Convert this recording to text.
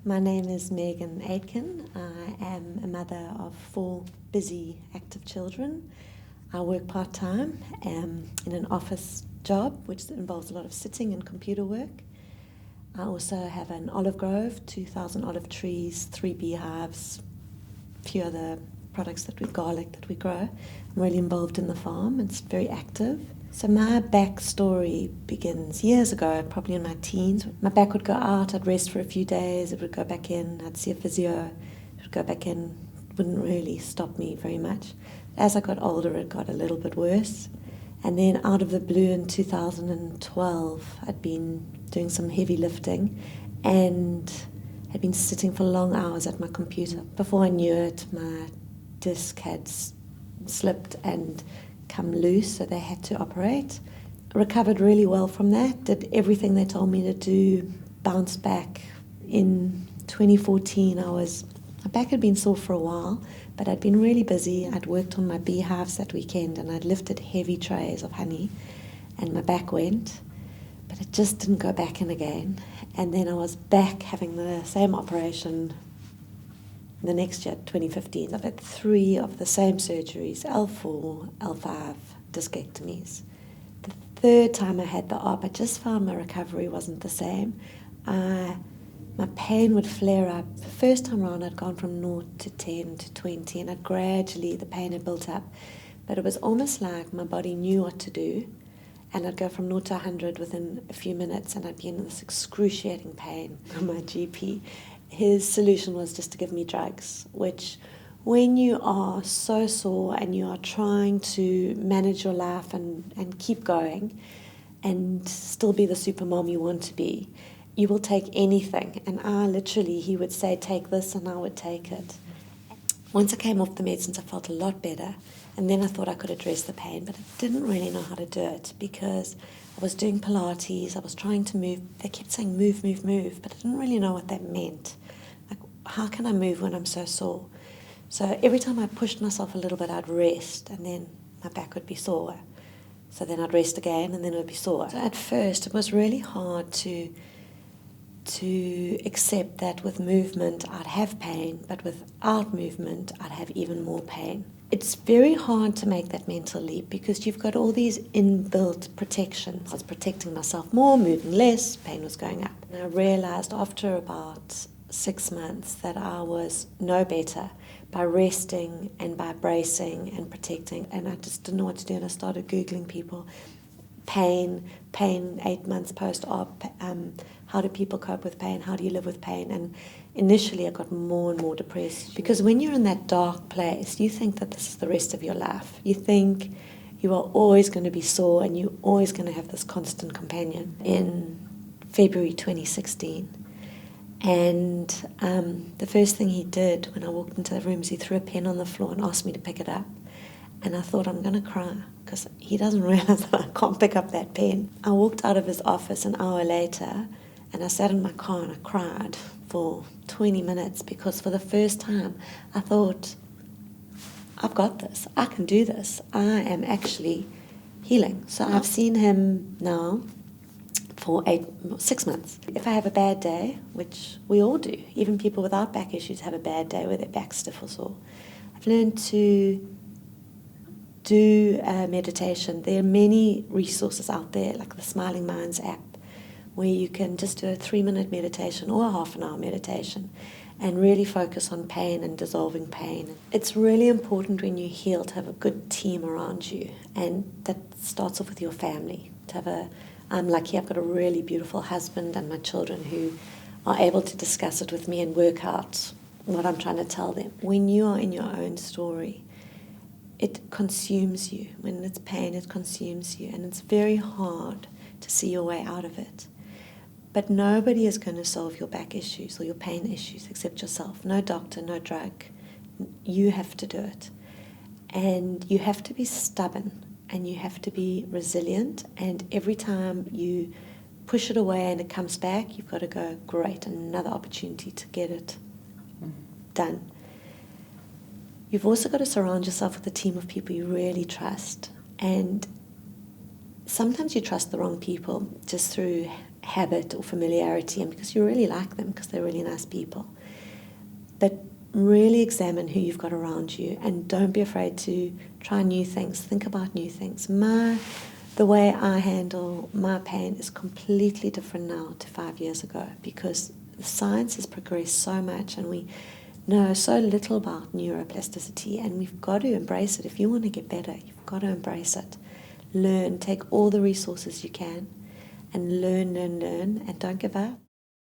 My name is Megan Aitken. I am a mother of 4 busy, active children. I work part-time in an office job, which involves a lot of sitting and computer work. I also have an olive grove, 2,000 olive trees, 3 beehives, a few other products garlic that we grow. I'm really involved in the farm. It's very active. So my backstory begins years ago, probably in my teens. My back would go out, I'd rest for a few days, it would go back in, I'd see a physio, it would go back in. Wouldn't really stop me very much. As I got older, it got a little bit worse. And then out of the blue in 2012, I'd been doing some heavy lifting and had been sitting for long hours at my computer. Before I knew it, my disc had slipped and come loose, so they had to operate. Recovered really well from that, did everything they told me to do, bounced back. In 2014, my back had been sore for a while, but I'd been really busy. I'd worked on my beehives that weekend and I'd lifted heavy trays of honey and my back went, but it just didn't go back in again. And then I was back having the same operation the next year, 2015. I've had 3 of the same surgeries, L4, L5 discectomies. The third time I had the op, I just found my recovery wasn't the same. My pain would flare up. The first time around I'd gone from 0 to 10 to 20 and the pain had built up. But it was almost like my body knew what to do, and I'd go from 0 to 100 within a few minutes and I'd be in this excruciating pain from my GP. His solution was just to give me drugs, which when you are so sore and you are trying to manage your life and keep going and still be the super mom you want to be, you will take anything. And he would say, take this, and I would take it. Once I came off the medicines, I felt a lot better. And then I thought I could address the pain, but I didn't really know how to do it because I was doing Pilates, I was trying to move. They kept saying move, move, move, but I didn't really know what that meant. Like, how can I move when I'm so sore? So every time I pushed myself a little bit, I'd rest, and then my back would be sore. So then I'd rest again, and then it would be sore. So at first, it was really hard to accept that with movement I'd have pain, but without movement I'd have even more pain. It's very hard to make that mental leap because you've got all these inbuilt protections. I was protecting myself more, moving less, pain was going up. And I realized after about 6 months that I was no better by resting and by bracing and protecting, and I just didn't know what to do, and I started Googling people. Pain 8 months post-op, how do people cope with pain, how do you live with pain? And initially I got more and more depressed because when you're in that dark place, you think that this is the rest of your life. You think you are always going to be sore and you're always going to have this constant companion. In February 2016, and the first thing he did when I walked into the room is he threw a pen on the floor and asked me to pick it up. And I thought, I'm going to cry because he doesn't realize that I can't pick up that pen. I walked out of his office an hour later and I sat in my car and I cried for 20 minutes because for the first time I thought, I've got this, I can do this, I am actually healing. So I've seen him now for 6 months. If I have a bad day, which we all do, even people without back issues have a bad day where their back's stiff or sore, I've learned to do meditation. There are many resources out there, like the Smiling Minds app, where you can just do a 3-minute meditation or a half-an-hour meditation and really focus on pain and dissolving pain. It's really important when you heal to have a good team around you, and that starts off with your family. I'm lucky I've got a really beautiful husband and my children who are able to discuss it with me and work out what I'm trying to tell them. When you are in your own story, it consumes you. When it's pain, it consumes you, and it's very hard to see your way out of it. But nobody is going to solve your back issues or your pain issues except yourself. No doctor, no drug. You have to do it. And you have to be stubborn, and you have to be resilient, and every time you push it away and it comes back, you've got to go, great, another opportunity to get it done. You've also got to surround yourself with a team of people you really trust. And sometimes you trust the wrong people just through habit or familiarity, and because you really like them, because they're really nice people. But really examine who you've got around you, and don't be afraid to try new things. Think about new things. The way I handle my pain is completely different now to 5 years ago, because the science has progressed so much and we know so little about neuroplasticity, and we've got to embrace it. If you want to get better, you've got to embrace it. Learn, take all the resources you can, and learn, and don't give up.